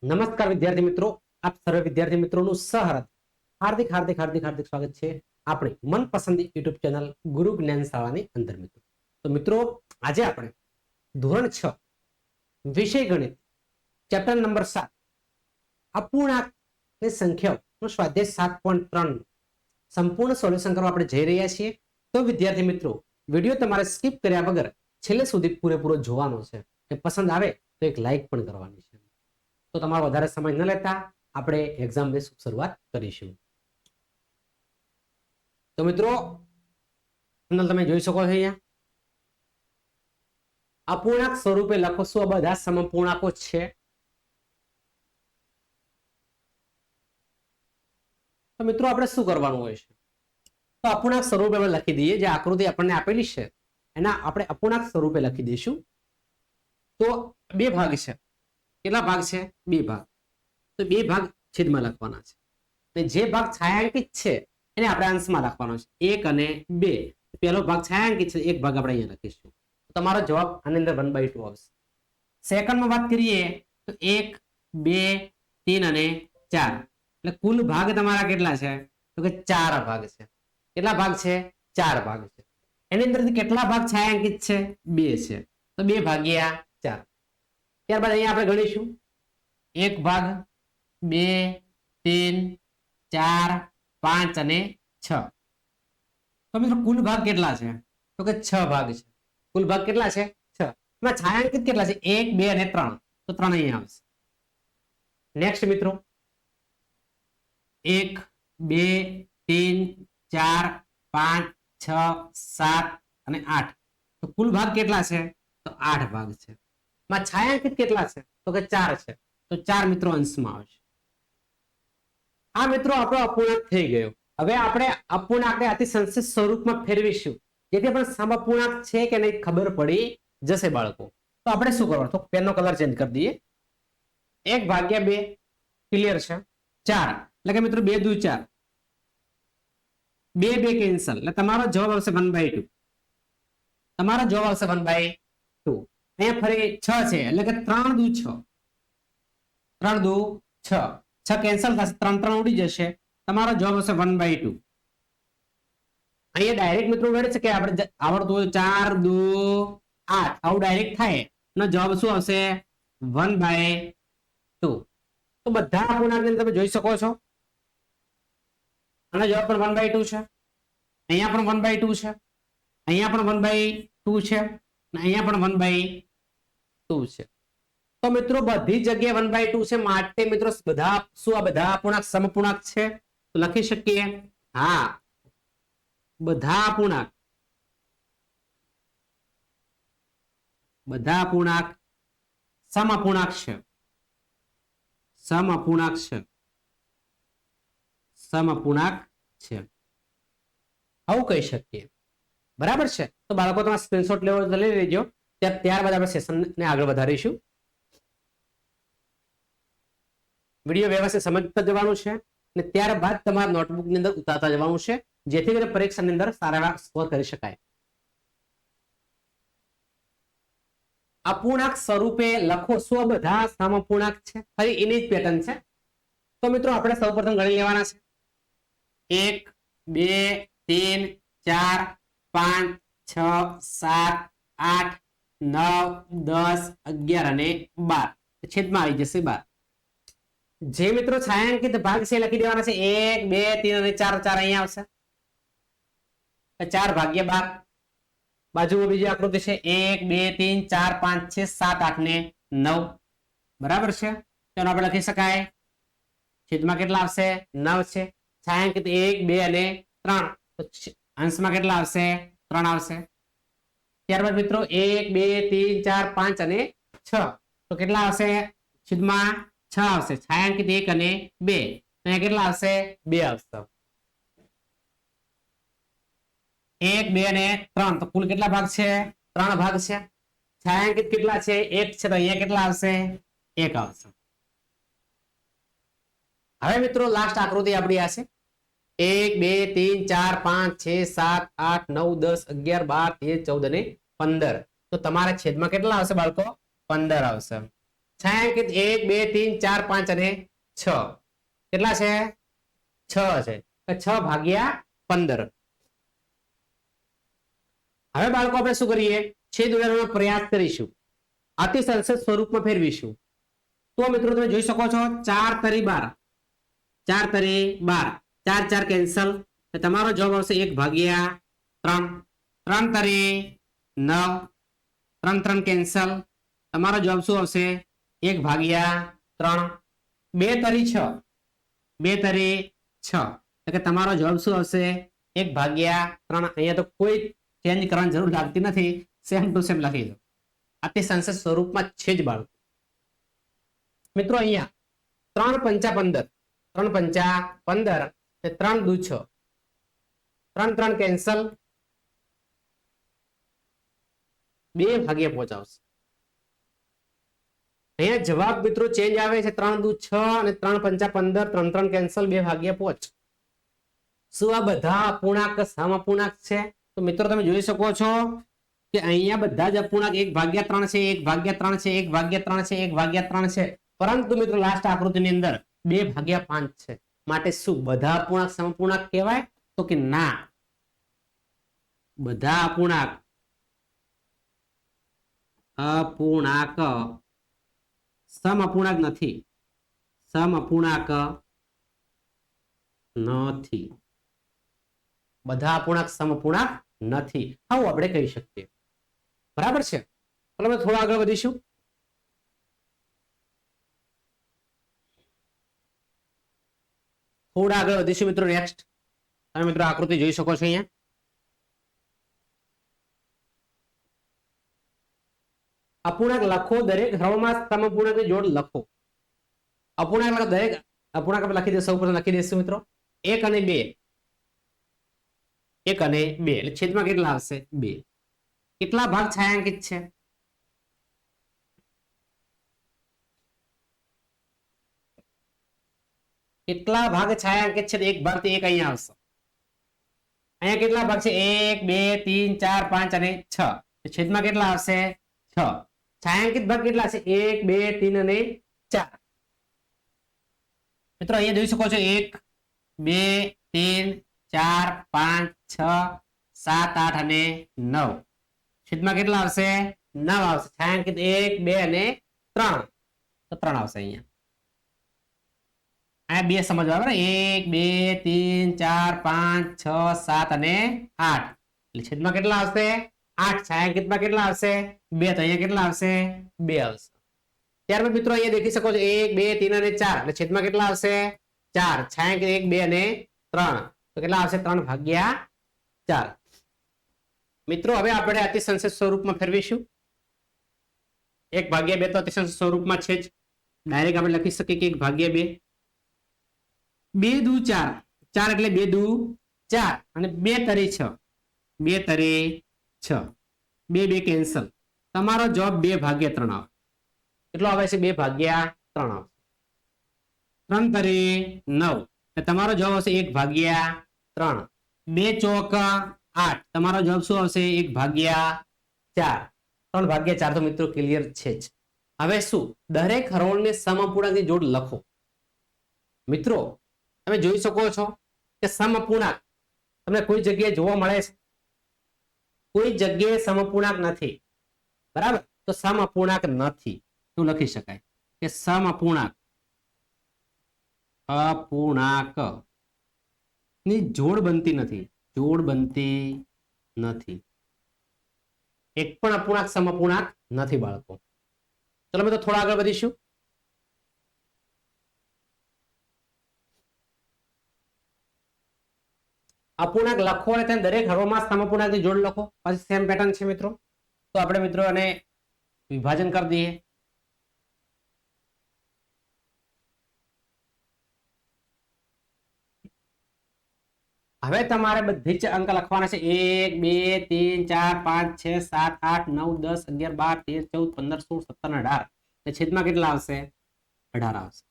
નમસ્કાર વિદ્યાર્થી મિત્રો, આપ સર્વે વિદ્યાર્થી મિત્રોનું સહર્ષ હાર્દિક હાર્દિક હાર્દિક હાર્દિક સ્વાગત છે આપણી મનપસંદ યુટ્યુબ ચેનલ ગુરુ જ્ઞાન શાળાની અંદર. મિત્રો તો મિત્રો આજે આપણે ધોરણ 6 વિષય ગણિત ચેપ્ટર નંબર 7 અપૂર્ણાંકની સંખ્યાઓનો સ્વાધ્યાય 7.3 સંપૂર્ણ સોલ્યુશન કરવા આપણે જઈ રહ્યા છીએ. તો વિદ્યાર્થી મિત્રો વિડીયો તમારે સ્કીપ કર્યા વગર છેલ્લે સુધી પૂરેપૂરો જોવાનો છે. પસંદ આવે તો એક લાઈક પણ કરવાની છે. તો તમારો વધારે સમય ન લેતા આપણે એક્ઝામ ની શરૂઆત કરીશું. તો મિત્રો તમે જોઈ શકો છો અહીંયા અપૂર્ણાંક સ્વરૂપે લખો શું આ બધા સમપૂર્ણાંકો છે. તો મિત્રો આપણે શું કરવાનું હોય છે, તો અપૂર્ણાંક સ્વરૂપે આપણે લખી દઈએ. જે આકૃતિ આપણને આપેલી છે એના આપણે અપૂર્ણાંક સ્વરૂપે લખી દઈશું. તો બે ભાગ છે. કેટલા ભાગ છે? બે ભાગ. તો બે ભાગ છેદમાં લખવાના છે અને જે ભાગ છાયાંકિત છે એને આપણે અંશમાં લખવાનો છે. 1 અને 2. પહેલો ભાગ છાયાંકિત છે, એક ભાગ આપણે અહીંયા લખીશું. તમારો જવાબ આની અંદર 1/2 આવશે. સેકન્ડમાં વાત કરીએ તો 1 2 3 અને 4 એટલે કુલ ભાગ તમારા કેટલા છે? તો કે 4 ભાગ છે. કેટલા ભાગ છે? 4 ભાગ છે. એની અંદરથી કેટલા ભાગ છાયાંકિત છે? 2 છે. તો 2 ભાગ્યા 4. ત્યારબાદ અહીંયા આપણે ગણીશું 1 ભાગ 2 3 4 5 અને 6. તો મિત્રો કુલ ભાગ કેટલા છે? તો કે 6 ભાગ છે. કુલ ભાગ કેટલા છે? 6. એમાં છાયાંકિત કેટલા છે? 1 2 અને 3. તો 3 અહીંયા આવશે. નેક્સ્ટ મિત્રો 1 2 3 4 5 6 7 અને 8. તો કુલ ભાગ કેટલા છે? તો 8 ભાગ છે. માં છાયાંકિત કેટલા છે? તો કે 4 છે. તો 4 મિત્રો અંશમાં આવશે. આ મિત્રો આપણો અપૂર્ણાંક થઈ ગયો. હવે આપણે અપૂર્ણાંકને અતિ સંક્ષિપ્ત સ્વરૂપમાં ફેરવીશું જેથી પણ સમઅપૂર્ણાંક છે કે નહીં ખબર પડી જશે બાળકો. તો આપણે શું કરવાનું? તો પેનનો કલર ચેન્જ કરી દઈએ. 1 ભાગ્યા 2 ક્લિયર છે. 4 એટલે કે મિત્રો 2 દુ 4, 2 2 કેન્સલ એટલે તમારો જવાબ આવશે 1/2. તમારો જવાબ આવશે 1/2. અહીંયા ફરી 6 છે એટલે કે 3 દુ 6, 3 દુ 6, 6 કેન્સલ થશે, 3 3 ઉડી જશે. તમારો જવાબ હશે 1/2. અહીંયા ડાયરેક્ટ મિત્રો મેળવે છે કે આપણે આવડતું હોય 4 દુ 8 આવું ડાયરેક્ટ થાય એનો જવાબ શું આવશે? 1/2. તો બધા અપૂર્ણાંકને તમે જોઈ શકો છો. આનો જવાબ પણ 1/2 છે. અહીંયા પણ 1/2 છે. અહીંયા પણ 1/2 છે અને અહીંયા પણ 1/2 છે. તો મિત્રો બધી જગ્યાએ 1/2 છે. માટે મિત્રો બધા શું આ બધા અપૂર્ણાંક સમઅપૂર્ણાંક છે? તો લખી શકીએ હા, બધા અપૂર્ણાંક સમઅપૂર્ણાંક છે. સમઅપૂર્ણાંક છે. સમઅપૂર્ણાંક છે આવું કહી શકીએ. બરાબર છે. તો બાળકો તમારે સ્ક્રીનશોટ લેવો તો લઈ લેજો. ત્યારબાદ આપણે સેશનને આગળ વધારીશું. વિડીયો વ્યવસ્થિત સમજતા જવાનું છે અને ત્યારબાદ તમારા નોટબુકની અંદર ઉતારતા જવાનું છે જેથી કરીને પરીક્ષાની અંદર સારા સ્કોર કરી શકાય. અપૂર્ણાંક સ્વરૂપે લખો શું આ બધા સમઅપૂર્ણાંક છે? ફરી એની જ પેટર્ન છે. તો મિત્રો આપણે સૌપ્રથમ ગણી લેવાના છે. 1 2 3 4 5 6 7 8 9 10 11 અને 12 છેદમાં આવી જશે 12. જે મિત્રો છાયાંકિત ભાગ છે લખી દેવાના છે 1 2 3 અને 4. 4 અહીંયા આવશે. 4 ભાગ્યા 12. બાજુમાં બીજી આકૃતિ છે 1 2 3 4 5 6 7 8 ને 9. બરાબર છે. તેનો આપણે લખી શકાય છેદમાં કેટલા આવશે? 9 છે. છાયાંકિત 1 2 અને 3 તો અંશમાં કેટલા આવશે? 3 આવશે. ત્યારબાદ મિત્રો 1 2 3 4 5 અને 6 તો કેટલા આવશે? છેદમાં 6 આવશે. છાયાંકિત 1 અને 2 અહીંયા કેટલા આવશે? 2 આવશે. 1 2 અને 3 તો કુલ કેટલા ભાગ છે? 3 ભાગ છે. છાયાંકિત કેટલા છે? 1 છે. તો અહીંયા કેટલા આવશે? 1 આવશે. હવે મિત્રો લાસ્ટ આકૃતિ આપણી આ છે 1 2 3 4 5 6 7 8 9 10 11 12 13 14 અને 15. તો તમારા છેદમાં કેટલા આવશે બાળકો? 15 આવશે. છાयांકિત 1 2 3 4 5 અને 6 કેટલા છે 6 છે 6 ભાગ્યા 15. હવે બાળકો આપણે શું કરીએ છેદ ઉડાડવાનો પ્રયાસ કરીશું અતિ સંક્ષિપ્ત સ્વરૂપમાં ફેરવીશું. તો મિત્રો તમે જોઈ શકો છો 4 તરી 12 4 તરી 12 4 4 કેન્સલ તમારો જવાબ આવશે 1 ભાગ્યા 3 3 તરી 9 3 3 કેન્સલ તમારો જવાબ શું આવશે 1 ભાગ્યા 3 2 તરી 6 2 તરી 6 એટલે તમારો જવાબ શું આવશે 1 ભાગ્યા 3. અહીંયા તો કોઈ ચેન્જ કરવાની જરૂર લાગતી નથી સેમ ટુ સેમ લખી દો અતિ સંક્ષિપ્ત સ્વરૂપમાં છે જ બાળકો. મિત્રો અહીંયા 3 પંચા 15 3 પંચા 15 ને 3 દુ 6 3 3 કેન્સલ 2 ભાગ્યા 5 આવશે. અહીંયા જવાબ મિત્રો ચેન્જ આવે છે 3 દુ 6 અને 3 પંચા 15 3 3 કેન્સલ 2 ભાગ્યા 5. શું આ બધા અપૂર્ણાંક સમઅપૂર્ણાંક છે? તો મિત્રો તમે જોઈ શકો છો કે અહીંયા બધા જ અપૂર્ણાંક 1 ભાગ્યા 3 છે 1 ભાગ્યા 3 છે 1 ભાગ્યા 3 છે 1 ભાગ્યા 3 છે પરંતુ મિત્રો લાસ્ટ આકૃતિની અંદર 2 ભાગ્યા 5 છે માટે શું બધા અપૂર્ણાંક સમઅપૂર્ણાંક કહેવાય? તો કે ના, બધા અપૂર્ણાંક સમઅપૂર્ણાંક નથી, સમઅપૂર્ણાંક નથી, બધા અપૂર્ણાંક સમઅપૂર્ણાંક નથી આવું આપણે કહી શકીએ. બરાબર છે. ચાલો આપણે થોડા આગળ વધીશું. થોડા આગળ વધીશું મિત્રો. નેક્સ્ટ તમે મિત્રો આકૃતિ જોઈ શકો છો અહીંયા અપૂર્ણાંક લખો દરેક હરોળમાં સમઅપૂર્ણાંકની જોડ લખો. અપૂર્ણાંક દરેક અપૂર્ણાંક આપણે લખી દઈશું. સૌપ્રથમ લખી દઈશું મિત્રો 1 અને 2 1 અને 2 એટલે છેદમાં કેટલા આવશે 2. કેટલા ભાગ છાयांકિત છે? કેટલા ભાગ છાयांકિત છે? એક ભાગ તો 1 અહીંયા આવશે. અહીંયા કેટલા ભાગ છે 1 2 3 4 5 અને 6 છેદમાં કેટલા આવશે 6. છાयांકિત ભાગ કેટલા છે 1 2 3 અને 4. મિત્રો અહીંયા જોઈ શકો છો 1 2 3 4 5 6 7 8 અને 9 છેદમાં કેટલા આવશે 9 આવશે. છાयांકિત 1 2 અને 3 તો 3 આવશે. અહીંયા બે સમજવા બરાબર 1 2 3 4 5 6 7 અને 8 એટલે છેદમાં કેટલા આવશે 8. છાयांકિતમાં કેટલા આવશે 2 તો અહીંયા કેટલા આવશે 2 આવશે. ત્યારબાદ મિત્રો અહીંયા દેખી શકો છો 1 2 3 અને 4 એટલે છેદમાં કેટલા આવશે 4. છાयांકિત 1 2 અને 3 તો કેટલા આવશે 3 ભાગ્યા 4. મિત્રો હવે આપણે અતિ સંક્ષિપ્ત સ્વરૂપમાં ફેરવીશું. 1 ભાગ્યા 2 તો અતિ સંક્ષિપ્ત સ્વરૂપમાં છે જ. ડાયરેક્ટ આપણે લખી શકીએ કે 1 ભાગ્યા 2 2 દુ 4 4 એટલે 2 દુ 4 અને 2 તરી 6 2 તરી 6 2 2 કેન્સલ તમારો જવાબ 2 ભાગ્યા 3 આવે. કેટલો આવે છે 2 ભાગ્યા 3 આવશે. 3 તરી 9 તમારો જવાબ આવશે 1 ભાગ્યા 3. 2 ચોક 8 તમારો જવાબ શું આવશે 1 ભાગ્યા 4. 3 ભાગ્યા 4 તો મિત્રો ક્લિયર છે જ. હવે શું દરેક હરોળને સમઅપૂર્ણાંકની જોડ લખો. મિત્રો તમે જોઈ શકો છો કે સમઅપૂર્ણાંક તમને કોઈ જગ્યાએ જોવા મળે છે? કોઈ જગ્યાએ સમઅપૂર્ણાંક નથી. બરાબર, તો સમઅપૂર્ણાંક નથી એવું લખી શકાય કે સમઅપૂર્ણાંક અપૂર્ણાંક ની જોડ બનતી નથી, જોડ બનતી નથી. એક પણ અપૂર્ણાંક સમઅપૂર્ણાંક નથી બાળકો. ચલો મિત્રો થોડા આગળ વધીશું. અપૂર્ણાંક લખો અને તેને દરેક હરોળમાં સમઅપૂર્ણાંકની જોડ લખો. પછી સેમ પેટર્ન છે મિત્રો. તો આપણે મિત્રો આને વિભાજન કરી દઈએ. હવે તમારે બધી જ અંક લખવાના છે 1 2 3 4 5 6 7 8 9 10 11 12 13 14 15 16 17 18 એટલે છેદમાં કેટલા આવશે 18 આવશે.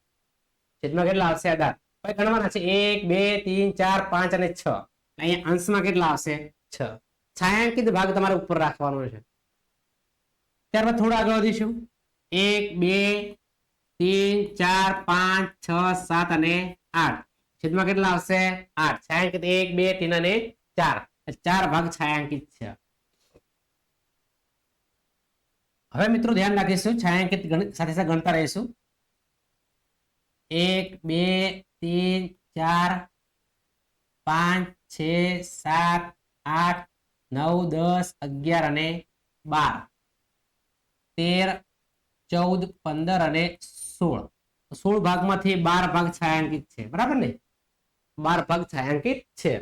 છેદમાં કેટલા આવશે 18. હવે ગણવાના છે 1 2 3 4 5 અને 6. અહીંયા અંશમાં કેટલા આવશે 6. છાयांકિત ભાગ તમારે ઉપર રાખવાનો છે. ત્યારબાદ થોડા આગળ વધીશું. 1 2 3 4 5 6 7 અને 8 છેદમાં કેટલા આવશે 8 છાयांकित 1 2 3 અને 4 4 ભાગ છાयांकित છે હવે મિત્રો ધ્યાન રાખીશું છાयांकित સાથે સાથે ગણતા રહીશું 1 2 3 4 5 6 7 8 9 10 11 અને 12 13 14 15 અને 16 16 ભાગમાંથી 12 ભાગ છાयांकित છે બરાબર ને 12 ભાગ છાयांकित છે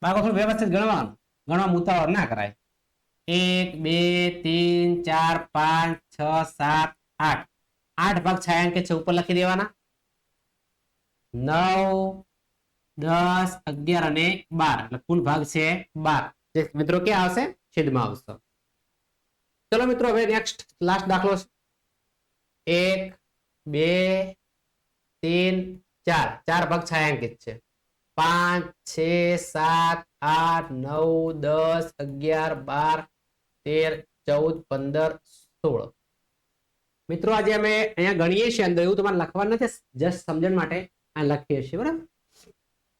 બાળકો થોડું વ્યવસ્થિત ગણવાનું ગણવા ઉતાવળ ના કરાય 1 2 3 4 5 6 7 8 8 ભાગ છાयांकित છે ઉપર લખી દેવાના 9 10 11 અને 12 એટલે કુલ ભાગ છે 12 જે મિત્રો ક્યાં આવશે છેદમાં આવશે ચલો મિત્રો હવે નેક્સ્ટ લાસ્ટ દાખલો છે 1 2 3 4 4 ભાગ છાयांकित છે 5 6 7 8 9 10 11 12 13 14 15 16 મિત્રો આજે અમે અહીંયા ગણીએ છીએ અંદર એવું તમારે લખવાનું નથી જસ્ટ સમજણ માટે આ લખીએ છીએ બરાબર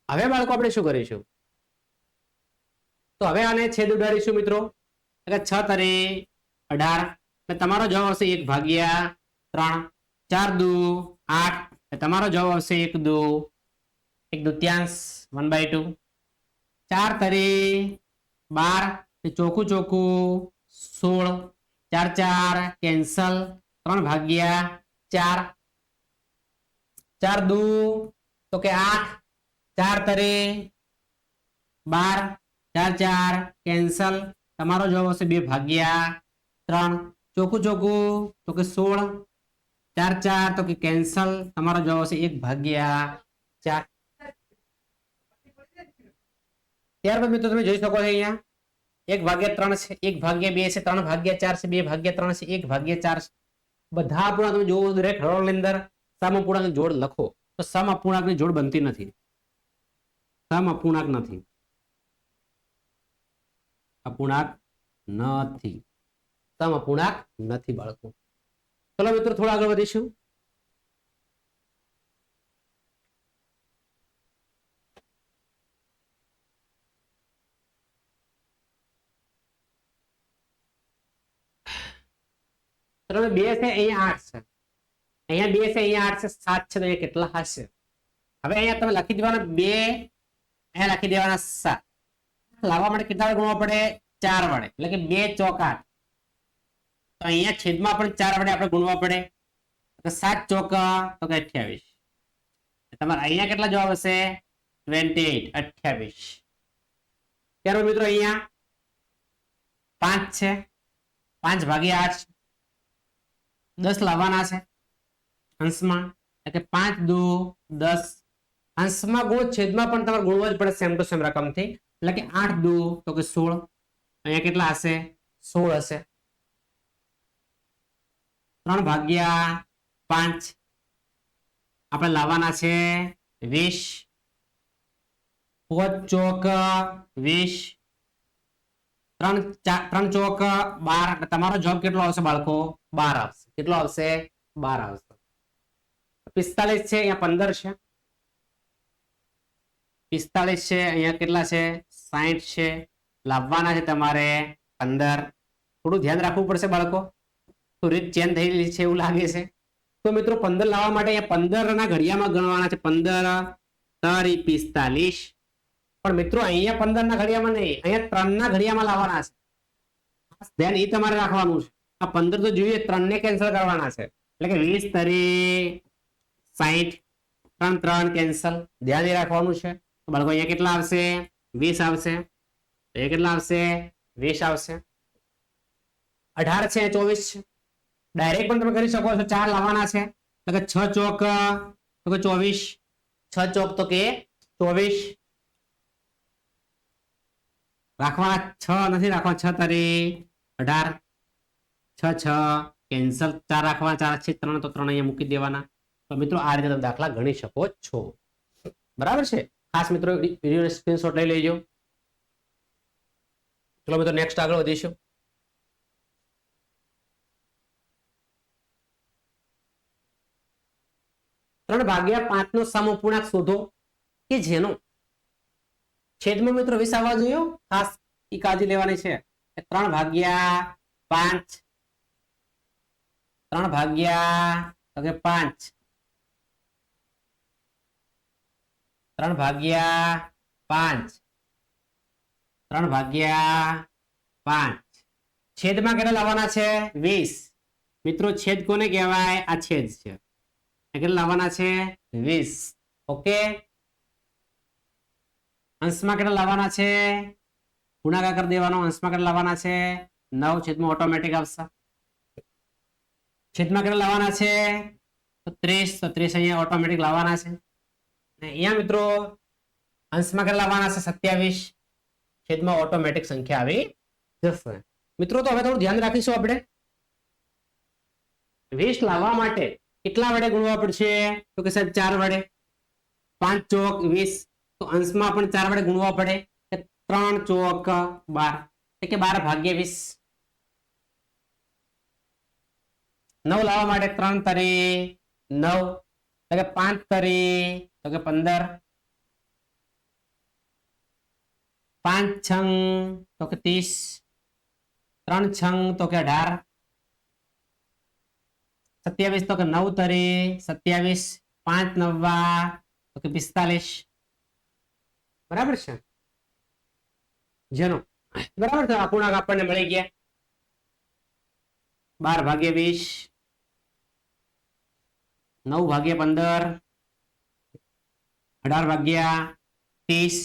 હવે બાળકો આપણે શું કરીશું તો હવે આને છેદ ઉડાડીશું મિત્રો એટલે 6 તરી 18 એટલે તમારો જવાબ આવશે 1 ભાગ્યા 3 4 દુ 8 તમારો જવાબ આવશે 1 દુ 1 દુત્યાંશ 1/2 4 તરી 12 ચોખ્ખું ચોખ્ખું 16 4 4 કેન્સલ 3 ભાગ્યા 4 4 દુ તો કે 8 4 તરી 12 4 4 કેન્સલ તમારો જવાબ આવશે 2 ભાગ્યા 3 ચોખ્ખું ચોખ્ખું તો કે 16 4 4 તો કે કેન્સલ તમારો જવાબ આવશે 1 ભાગ્યા 4 ત્યારબાદ મિત્રો તમે જોઈ શકો છો અહીંયા 1 ભાગ્યા 3 છે 1 ભાગ્યા 2 છે 3 ભાગ્યા 4 છે 2 ભાગ્યા 3 છે 1 ભાગ્યા 4 છે બધા અપૂર્ણાંક તમે જોવો દરેક હરોળની અંદર સમઅપૂર્ણાંક જોડ લખો તો સમઅપૂર્ણાંકની જોડ બનતી નથી સમઅપૂર્ણાંક નથી અપૂર્ણાંક નથી સમઅપૂર્ણાંક નથી બાળકો ચલો મિત્રો થોડા આગળ વધીશું ચલો 2 છે અહીંયા 8 છે અહીંયા 2 છે અહીંયા 8 છે 7 છે તો અહીંયા કેટલા હશે હવે અહીંયા તમે લખી દેવાના 2 અહીંયા લખી દેવાના 7 લાવવા માટે કેટલા વડે ગુણવા પડે 4 વડે એટલે કે 2 ચોક 8 તો અહીંયા છેદમાં પણ 4 વડે આપણે ગુણવા પડે તો 7 ચોક તો કે 28 તમારે અહીંયા કેટલા જવાબ હશે 28 28 ત્યારબાદ મિત્રો અહીંયા 5 છે 5 ભાગ્યા 8 10 લાવવાના છે અંશમાં એટલે 5 દુ 10 અંશમાં ગુણ છેદમાં પણ તમારે ગુણવા જ પડે સેમ ટુ સેમ રકમથી એટલે કે 8 દુ તો કે 16 અહીંયા કેટલા હશે 16 હશે 3 ભાગ્યા 5 આપણે લાવવાના છે 20 5 ચોક 20 3 ચોક 12 તમારો જવાબ કેટલો આવશે બાળકો 12 આવશે કેટલો આવશે 12 આવશે 45 છે અહીંયા 15 છે 45 છે અહીંયા કેટલા છે 60 છે લાવવાના છે તમારે 15 થોડું ધ્યાન રાખવું પડશે બાળકો તો રીત ચેન્જ થયેલી છે એવું લાગે છે તો મિત્રો 15 લાવવા માટે અહીંયા 15 ના ઘડિયામાં ગણવાના છે 15 3 45 પણ મિત્રો અહીંયા 15 ના ઘડિયામાં નહીં અહીંયા 3 ના ઘડિયામાં લાવવાના છે ધ્યાન એ તમારે રાખવાનું છે આ 15 તો જોઈએ 3 ને કેન્સલ કરવાના છે એટલે કે 20 તરી 60 3 3 કેન્સલ ધ્યાન એ રાખવાનું છે તો બાળકો અહીંયા કેટલા આવશે 20 આવશે અહીંયા કેટલા આવશે 20 આવશે 18 છે 24 છે ડાયરેક્ટ પણ તમે કરી શકો છો 4 લાવવાના છે એટલે કે 6 ચોક તો કે 24 6 ચોક તો કે 24 રાખવાના 6 નથી રાખવાના 6 તરી 18 6 6 કેન્સલ 4 રાખવાના 4 છે 3 તો 3 અહીંયા મૂકી દેવાના તો મિત્રો આ રીતે તમે દાખલા ગણી શકો છો બરાબર છે ખાસ મિત્રો વિડિયોનો સ્ક્રીનશોટ લઈ લેજો ચલો મિત્રો નેક્સ્ટ આગળ વધીશું 3/5 નો સમઅપૂર્ણાંક શોધો કે જેનો છેદમાં મિત્રો 20 આવવા જોઈએ. ખાસ એ કાળજી લેવાની છે. 3/5 3/5 3/5 છેદમાં કેટલા લાવવાના છે? 20. મિત્રો છેદ કોને કહેવાય? આ છેદ છે. કેટલા લાવવાના છે? 20. ઓકે. અંશમાં કેટલા લાવવાના છે? ગુણાકાર કરી દેવાનો. અંશમાં કેટલા લાવવાના છે? 9 છેદમાં ઓટોમેટિક આવશે. છેદમાં કેટલા લાવવાના છે? 30. તો 30 અહીંયા ઓટોમેટિક લાવવાના છે. અહીંયા મિત્રો અંશમાં કેટલા લાવવાના છે? 27. છેદમાં ઓટોમેટિક સંખ્યા આવી જશે. મિત્રો તો હવે થોડું ધ્યાન રાખીશું. આપણે 20 લાવવા માટે કેટલા વડે ગુણવા પડશે? તો કે સાહેબ 4 વડે. 5 ચોક 20. તો અંશમાં પણ 4 વડે ગુણવા પડે. 3 ચોક 12 એટલે કે 12/20. 9 લાવવા માટે 3 તરી 9 એટલે કે 5 તરી તો કે 15. 5 છંગ તો કે 30. 3 છંગ તો કે 18. 27 તો કે 9 તરી 27. 5 નવા તો કે 45. બરાબર છે? જેનો બરાબર છે અપૂર્ણાંક આપણને મળી ગયા 12/20, 9/15, 18/30,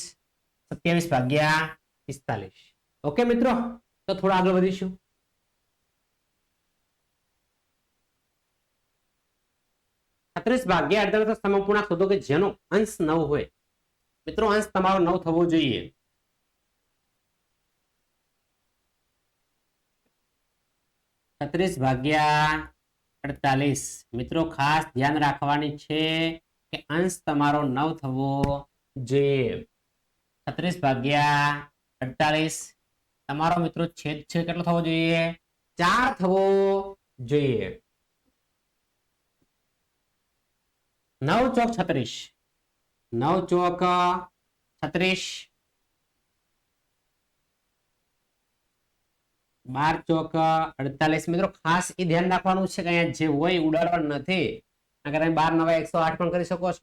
27/45. ઓકે મિત્રો, તો થોડા આગળ વધીશું. સમઅપૂર્ણાંક શોધો કે જેનો અંશ 9 હોય. મિત્રો અંશ તમારો 9 થવો જોઈએ. મિત્રો ખાસ ધ્યાન રાખવાની છે કે અંશ તમારો 9 થવો જોઈએ. 36/48 તમારો મિત્રો છેદ છે કેટલો થવો જોઈએ? 4 થવો જોઈએ. 9 ચોક 36. 9 ચોક 36. 12 ચોક 48. મિત્રો ખાસ એ ધ્યાન રાખવાનું છે કે અહીંયા જે હોય ઉડાડવાનું નથી. અગર 12 નવા 108 પણ કરી શકો છો.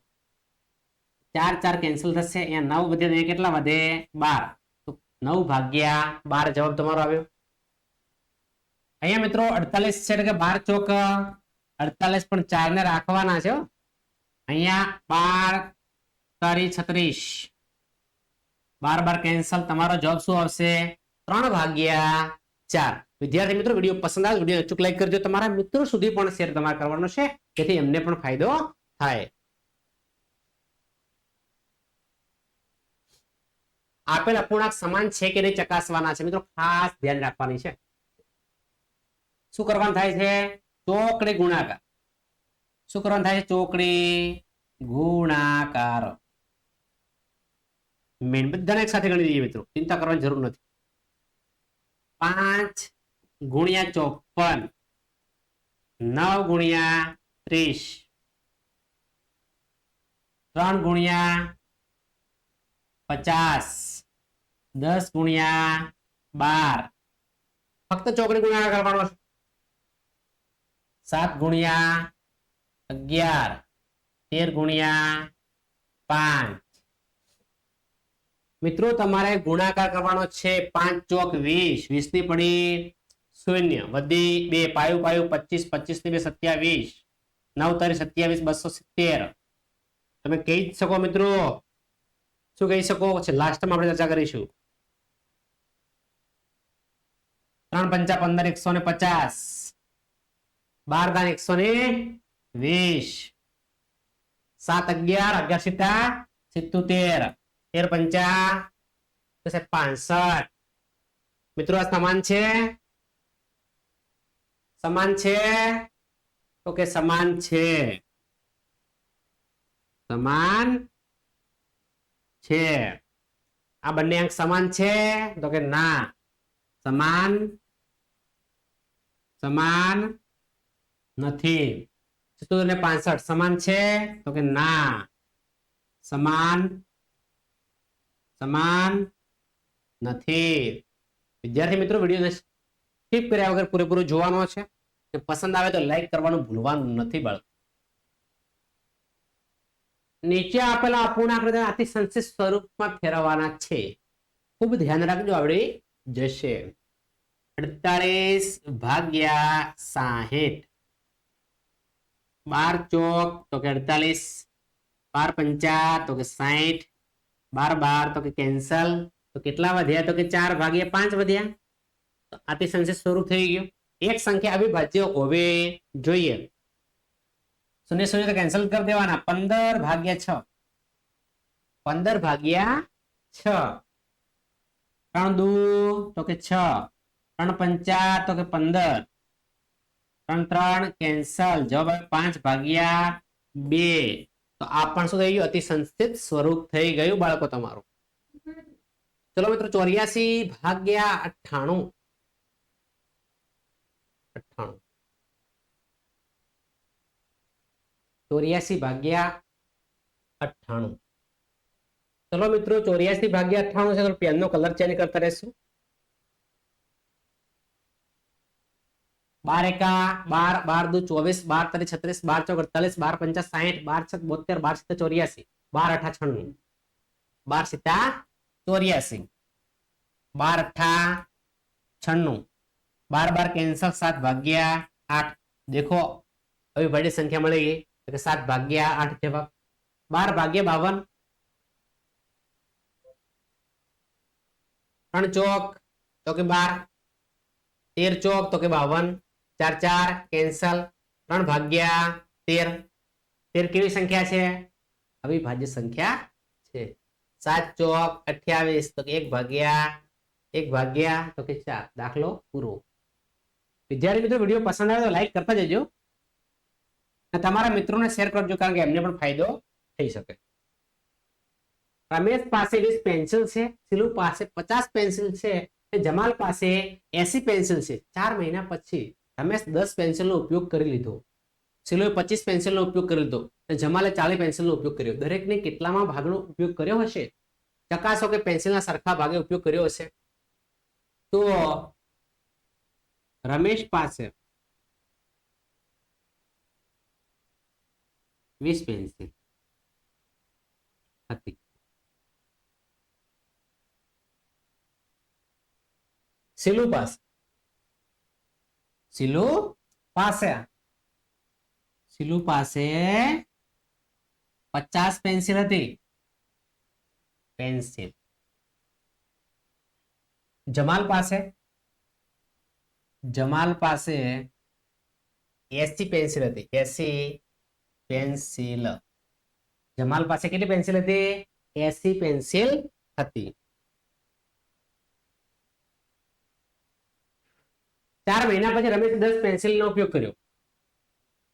4 4 કેન્સલ થશે. અહીંયા 9 વધે અહીંયા કેટલા વધે? 12. તો 9/12 જવાબ તમારો આવ્યો. અહીંયા મિત્રો 48 છે એટલે કે 12 ચોક 48 પણ 4 ને રાખવાના છે. અહીંયા 12 તારી 36. 12 કેન્સલ. તમારો જવાબ શું આવશે? 3/4. વિદ્યાર્થી મિત્રો વિડીયો પસંદ આવે વિડીયો અચૂક લાઈક કરજો. તમારા મિત્રો સુધી પણ શેર તમારે કરવાનો છે જેથી એમને પણ ફાયદો થાય. આપેલ અપૂર્ણાંક સમાન છે કે નહીં ચકાસવાના છે. મિત્રો ખાસ ધ્યાન રાખવાની છે. શું કરવાનું થાય છે? ચોકડી ગુણાકાર. શું કરવાનું થાય છે? ચોકડી ગુણાકાર. મેન બધાને એક સાથે ગણી દઈએ મિત્રો, ચિંતા કરવાની જરૂર નથી. 5 ગુણ્યા 54, 9 ગુણ્યા 30, 3 ગુણ્યા 50, 10 ગુણ્યા 12. ફક્ત ચોકડી ગુણાકાર કરવાનો છે. 7 ગુણ્યા 11, 13 ગુણ્યા 5. મિત્રો તમારે ગુણાકાર કરવાનો છે. 5 ચોક 20, 20 ની પડી 0, વધી 2, પાયું 25, 25 ની 2 27, 9 તારી 27, 270. તમે કહી જ શકો મિત્રો. શું કહી શકો? લાસ્ટમાં આપણે ચર્ચા કરીશું. 3 5 15, 150, 12 120, 7 11, 11 સીતા 77, 13 5 65. મિત્રો આ સમાન છે? સમાન છે? તો કે સમાન છે. સમાન છે. આ બંને અંક સમાન છે? તો કે ના. સમાન સમાન નથી. 77 ને 65 સમાન છે તો કે ના, સમાન સમાન નથી. વિદ્યાર્થી મિત્રો વિડીયોને સ્કીપ કર્યા વગર પૂરેપૂરો જોવાનો છે. પસંદ આવે તો લાઈક કરવાનું ભૂલવાનું નથી બાળકો. નીચે આપેલા અપૂર્ણાંક અતિ સંક્ષિપ્ત સ્વરૂપમાં ફેરવવાના છે. ખૂબ ધ્યાન રાખજો, આવડી જશે. 48 ભાગ્યા 60. 12 ચોક તો કે 48, 12 પંચા તો કે 60, 12 12 તો કે કેન્સલ. તો કેટલા વધ્યા? તો કે 4 ભાગ્યા 5 વધ્યા. તો અતિ સંક્ષિપ્ત સ્વરૂપ થઈ ગયું. એક સંખ્યા અવિભાજ્ય હોવી જોઈએ. શૂન્ય શૂન્ય તો કેન્સલ કરી દેવાના. 15 ભાગ્યા 6, 15 ભાગ્યા 6. 3 દુ તો કે 6, 3 પંચા તો કે 15, 3 3 કેન્સલ. જવાબ 5 ભાગ્યા 2. તો આ પણ શું થઈ ગયું? અતિ સંક્ષિપ્ત સ્વરૂપ થઈ ગયું બાળકો તમારું. ચલો મિત્રો 84 ભાગ્યા 98. 84 ભાગ્યા 98. ચલો મિત્રો 84 ભાગ્યા 98 છે તો પેન નો કલર ચેન્જ કરતા રહેશું. 12 એકા 12, 12 દુ 24, 12 તરી 36, 12 ચોક 48, 12 પંચા 60, 12 છક 72, 12 સિત્તા 84, 12 અઠા 96, 12 સિત્તા 84, 12 અઠા 96, 12 12 કેન્સલ. 7 ભાગ્યા 8. देखो अभी बड़ी संख्या मिलेगी तो 7 भाग्या 8 जवाब. 12 भाग्या 52. 3 ચોક તો કે 12, 13 ચોક તો કે 52, 4 4 કેન્સલ. 3 ભાગ્યા 13. 13 કેવી સંખ્યા છે? અવિભાજ્ય સંખ્યા છે. 7 ચોક 28 તો કે 1 ભાગ્યા તો કે 4. દાખલો પૂરો. વિદ્યાર્થી મિત્રો વિડીયો પસંદ આવે તો લાઈક કરતા જજો અને તમારા મિત્રોને શેર કરજો, કારણ કે એમને પણ ફાયદો થઈ શકે. રમેશ પાસે 20 પેન્સિલ છે, સિલુ પાસે 50 પેન્સિલ છે, જમાલ પાસે 80 પેન્સિલ છે. 4 મહિના પછી રમેશ 10 પેન્સિલનો ઉપયોગ કરી લીધો, સિલુએ 25 પેન્સિલનો ઉપયોગ કરી લીધો અને જમાલે 40 પેન્સિલનો ઉપયોગ કર્યો. દરેકને કેટલામાં ભાગનો ઉપયોગ કર્યો હશે? ચકાસો કે પેન્સિલના સરખા ભાગે ઉપયોગ કર્યો હશે. તો રમેશ પાસે 20 પેન્સિલ હતી, સિલુ પાસે 50 પેન્સિલ હતી. પેન્સિલ. જમાલ પાસે 80 પેન્સિલ હતી. 80 પેન્સિલ. જમાલ પાસે કેટલી પેન્સિલ હતી? 80 પેન્સિલ હતી. 4 મહિના પછી રમેશે 10 પેન્સિલનો ઉપયોગ કર્યો.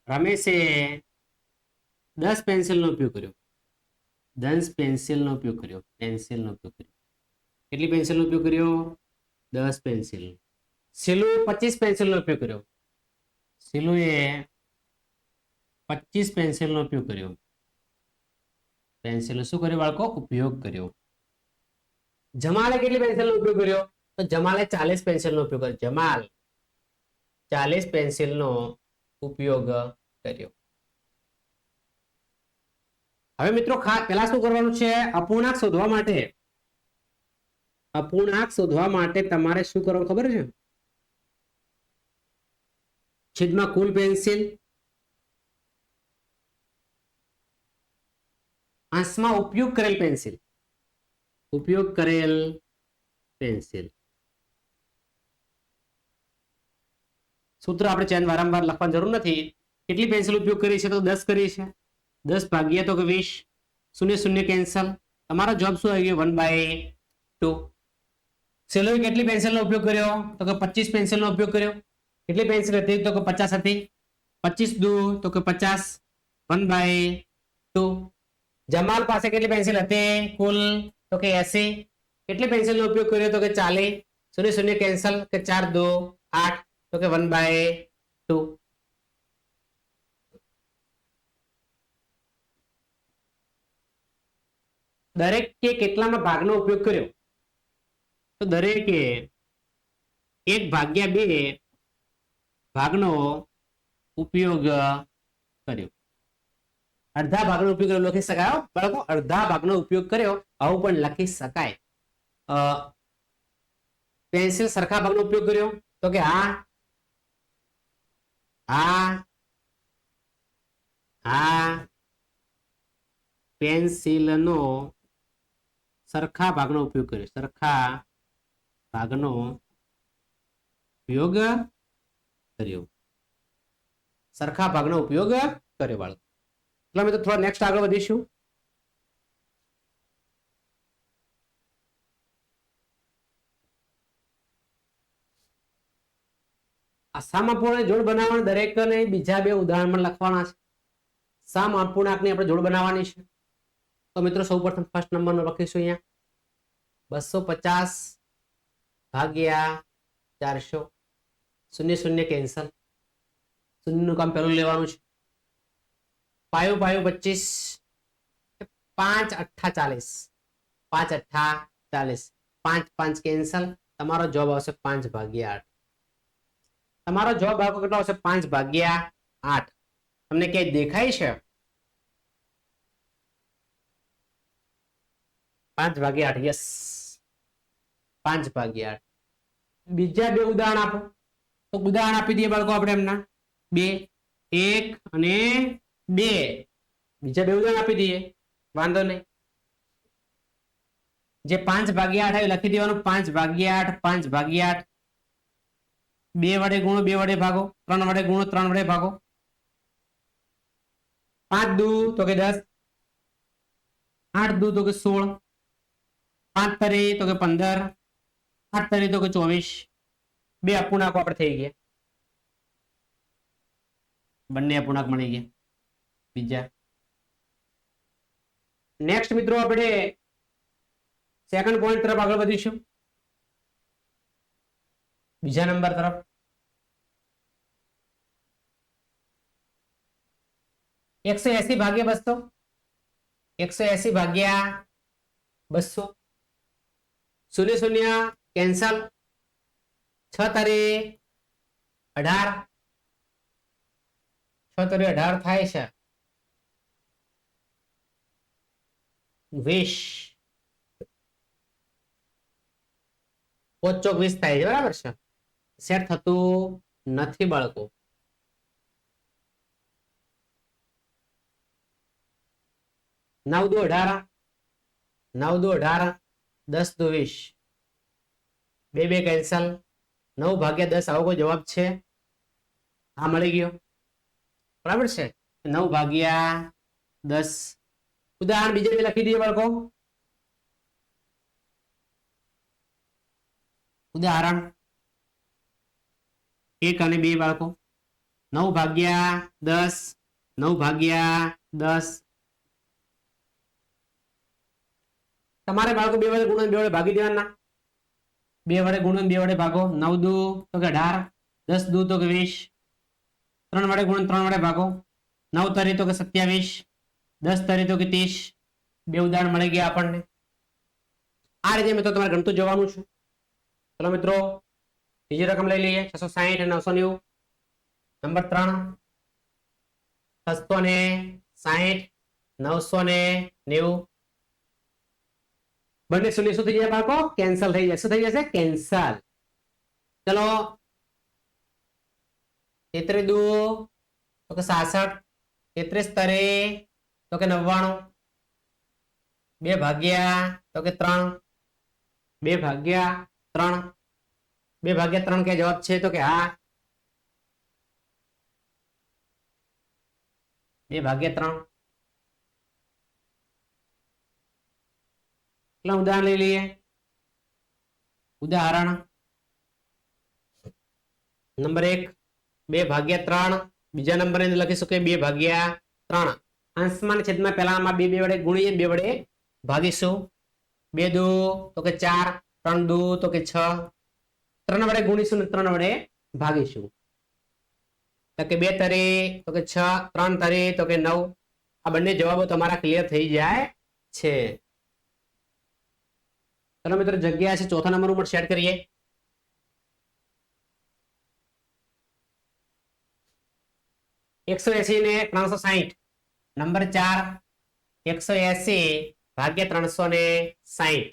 રમેશે 10 પેન્સિલનો ઉપયોગ કર્યો. 10 પેન્સિલનો ઉપયોગ કર્યો. પેન્સિલનો ઉપયોગ કર્યો. કેટલી પેન્સિલનો ઉપયોગ કર્યો? 10 પેન્સિલ. સિલુએ 25 પેન્સિલનો ઉપયોગ કર્યો. સિલુએ 25 પેન્સિલનો ઉપયોગ કર્યો. પેન્સિલનો શું કર્યો બાળકો? ઉપયોગ કર્યો. જમાલે કેટલી પેન્સિલનો ઉપયોગ કર્યો? તો જમાલે 40 પેન્સિલનો ઉપયોગ કર્યો. જમાલ 40 પેન્સિલનો ઉપયોગ કર્યો. હવે મિત્રો પહેલા શું કરવાનું છે? અપૂર્ણાંક શોધવા માટે તમારે શું કરવાનું ખબર છે? છેદમાં કુલ પેન્સિલ, અંશમાં ઉપયોગ કરેલ પેન્સિલ. સૂત્ર આપણે ચેન વારંવાર લખવાની જરૂર નથી. કેટલી પેન્સિલ ઉપયોગ કરી છે? તો 10 કરી છે. 10 ભાગ્યા તો કે 20, શૂન્ય શૂન્ય કેન્સલ. તમારો જવાબ શું આવી ગયો? 1/2. સેલોએ કેટલી પેન્સિલનો ઉપયોગ કર્યો? તો કે 25 પેન્સિલનો ઉપયોગ કર્યો. કેટલી પેન્સિલ હતી? તો કે 50 હતી. 25 દુ તો કે 50, 1/2. જમાલ પાસે કેટલી પેન્સિલ હતી? કુલ તો કે 80. કેટલી પેન્સિલનો ઉપયોગ કર્યો? તો કે 40. શૂન્ય શૂન્ય કેન્સલ. કે 4 2 8 તો કે 1/2. દરેકે કેટલામાં ભાગનો ઉપયોગ કર્યો? તો દરેકે 1/2 ભાગનો ઉપયોગ કર્યો. અડધા ભાગનો ઉપયોગ કર્યો લખી શકાય બાળકો, અડધા ભાગનો ઉપયોગ કર્યો આવું પણ લખી શકાય. પેન્સિલ સરખા ભાગનો ઉપયોગ કર્યો તો કે હા પેન્સિલનો સરખા ભાગનો ઉપયોગ કર્યો, સરખા ભાગનો ઉપયોગ કર્યો, સરખા ભાગનો ઉપયોગ કર્યો બાળકો. એટલે અમે તો થોડા નેક્સ્ટ આગળ વધીશું. આ સમઅપૂર્ણાંક જોડ બનાવવાના દરેકને બીજા બે ઉદાહરણમાં લખવાના છે. સમઅપૂર્ણાંકની આપણે જોડ બનાવવાની છે. તો મિત્રો સૌપ્રથમ ફર્સ્ટ નંબરનો લખીશું અહીંયા 250 ભાગ્યા 400. શૂન્ય શૂન્ય કેન્સલ, શૂન્યનું કામ પહેલું લેવાનું છે. 5 5 25, 5 8 40, 5 8 40, 5 5 કેન્સલ. તમારો જવાબ આવશે 5/8. તમારો જવાબ બાળકો કેટલો આવશે? 5/8. તમને ક્યાંય દેખાય છે? 5/8. યસ, 5/8. બીજા બે ઉદાહરણ આપો. તો ઉદાહરણ આપી દઈએ બાળકો આપણે એમના 2, 1 અને 2. બીજા બે ઉદાહરણ આપી દઈએ, વાંધો નહીં. જે 5/8 આવ્યું લખી દેવાનું. 5/8, 5/8. 2 વડે ગુણો 2 વડે ભાગો, 3 વડે ગુણો 3 વડે ભાગો. 5 દુ તો કે 10, 8 દુ તો કે 16, 5 તરી તો કે 15, 8 તરી તો કે 24. બે અપૂર્ણાંકો આપણે થઈ ગયા, બંને અપૂર્ણાંક મળી ગયા. બીજા નેક્સ્ટ મિત્રો આપણે સેકન્ડ પોઈન્ટ તરફ આગળ વધીશું. બીજા નંબર તરફ 180 ભાગ્યા 200, 180 ભાગ્યા 200. શૂન્ય શૂન્ય કેન્સલ. 6 તારી 18, 6 તારી 18 થાય છે 20. 5 ચોક 20 થાય છે, બરાબર છે. સેટ થતું નથી બાળકો. નવ દુ 18, 9 દુ 18, 10 દુ 20. 2 2 કેન્સલ. 9/10 આવો કોઈ જવાબ છે? હા, મળી ગયો, બરાબર છે. 9/10. ઉદાહરણ બીજે બે લખી દઈએ બાળકો. ઉદાહરણ 1 અને 2 બાળકો. 9/10, 9/10. તમારે બાળકો 2 વડે ગુણો 2 વડે ભાગી દેવાના. 2 વડે ગુણો 2 વડે ભાગો. 9 દુ તો કે 18, 10 દુ તો કે 20. 3 વડે ગુણો 3 વડે ભાગો. 9 તરી તો કે 27, 10 તરી તો કે 30. બે ઉદાહરણ મળી ગયા આપણને. આ રીતે મિત્રો તમારે ગણતું જવાનું છે. ચલો મિત્રો બીજી રકમ લઈ લઈએ. 660 અને 990. નંબર 3 660, 990. બંને શૂન્ય શું થઈ જાય બાળકો? કેન્સલ થઈ જાય. શું થઈ જશે? કેન્સલ. ચલો 33 દુ તો કે 66, 33 તરે તો કે 99. 2/3 તો કે 3, 2/3. 2/3 કે જવાબ છે? તો કે હા, 2/3. ઉદાહરણ લઈ લઈએ. ઉદાહરણ નંબર 1 2/3. બીજા નંબર ને લખીશું કે 2/3. અંશમાં છેદમાં પહેલામાં 2 2 વડે ગુણીએ 2 વડે ભાગીશું. 2 દુ તો કે 4, 3 દુ તો કે 6. 3 વડે ગુણીશું ને 3 વડે ભાગીશું. તો કે 2 તરી તો કે 6, 3 તરી તો કે 9. આ બંને જવાબો તમારા ક્લિયર થઈ જાય છે. चलो मित्रों जग्या है चौथा नंबर पर सेट करिए। एक सौ एसी ने 360 नंबर 4 180 भाग्य 360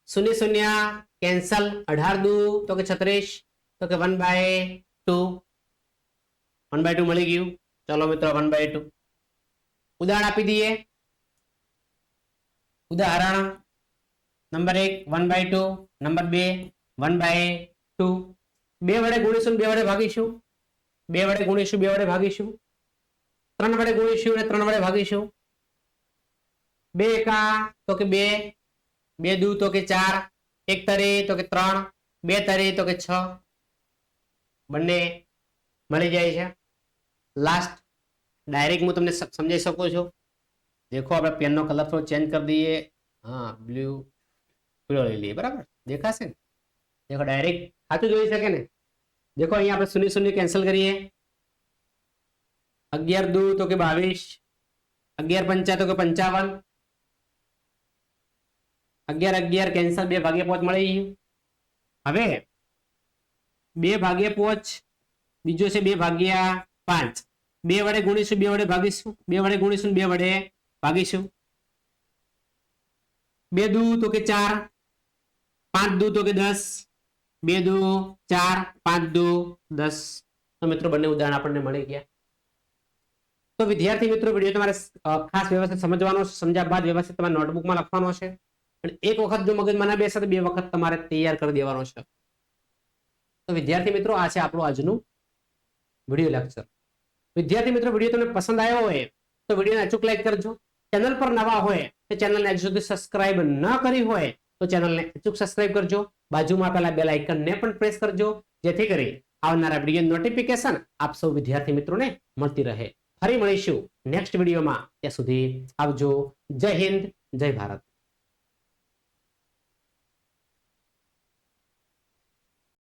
शून्य शून्य कैंसल 18 दू तो के 36 तो के 1/2 1/2 मिली गयु। चलो मित्रों 1/2 उदाहरण आपी दिए। उदाहरण नंबर 1 1/2 नंबर 2 1/2 2 वडे गुणीशुं 2 वडे भागीशुं 2 वडे गुणीशुं 2 वडे भागीशुं 3 वडे गुणीशुं ने 3 वडे भागीशुं 2 एका तो के 2 2 दू तो के 4 1 तरी तो के 3 2 तरी तो के 6 बने मळी जाय छे। लास्ट डायरेक्ट हूँ तमने समझाई सकूं छूं। देखो આપણે પેનનો કલર થોડો ચેન્જ કરી દઈએ। हाँ ब्लू पीळो લઈ લઈએ બરાબર દેખાશે ને। देखो डायरेक्ट સાચું જોઈ શકે ને। देखो અહીંયા આપણે શૂન્ય શૂન્ય કેન્સલ કરીએ 11 દू તો કે 22 11 पंचा तो के 55 11 11 કેન્સલ 2 ભાગ્યા 5 મળી ગયું। હવે 2 ભાગ્યા 5 બીજો છે 2 ભાગ્યા 5 2 વડે ગુણીશું 2 વડે ભાગીશું 2 વડે ગુણીશું 2 વડે ભાગીશું 2 દू तो के 4 5 दू तो के 10 2 दू 4 5 दू 10 तो मित्रों बने उदाहरण આપણને મળી ગયા। तो विद्यार्थी मित्रों वीडियो તમારે ખાસ વ્યવસ્થિત સમજવાનો છે। સમજ્યા બાદ વ્યવસ્થિત તમારે નોટબુકમાં લખવાનો છે અને એક વખત જો મગજમાં ના બેસે તો બે વખત તમારે તૈયાર કરી દેવાનો છે। તો વિદ્યાર્થી મિત્રો આ છે આપણું આજનું વિડિયો લેક્ચર। વિદ્યાર્થી મિત્રો વિડિયો તમને પસંદ આવ્યો હોય તો વિડિયોને અચૂક લાઈક કરજો। ચેનલ પર નવા હોય તો ચેનલને હજુ સુધી સબસ્ક્રાઇબ ન કરી હોય તો ચેનલને અચૂક સબસ્ક્રાઇબ કરજો। બાજુમાં આપેલા બેલ આઇકનને પણ પ્રેસ કરજો જેથી કરી આવનારા વિડિયો નોટિફિકેશન આપ સૌ વિદ્યાર્થી મિત્રોને મળતી રહે। ફરી મળીશું નેક્સ્ટ વિડિયોમાં। ત્યાં સુધી આવજો। જય હિન્દ જય ભારત।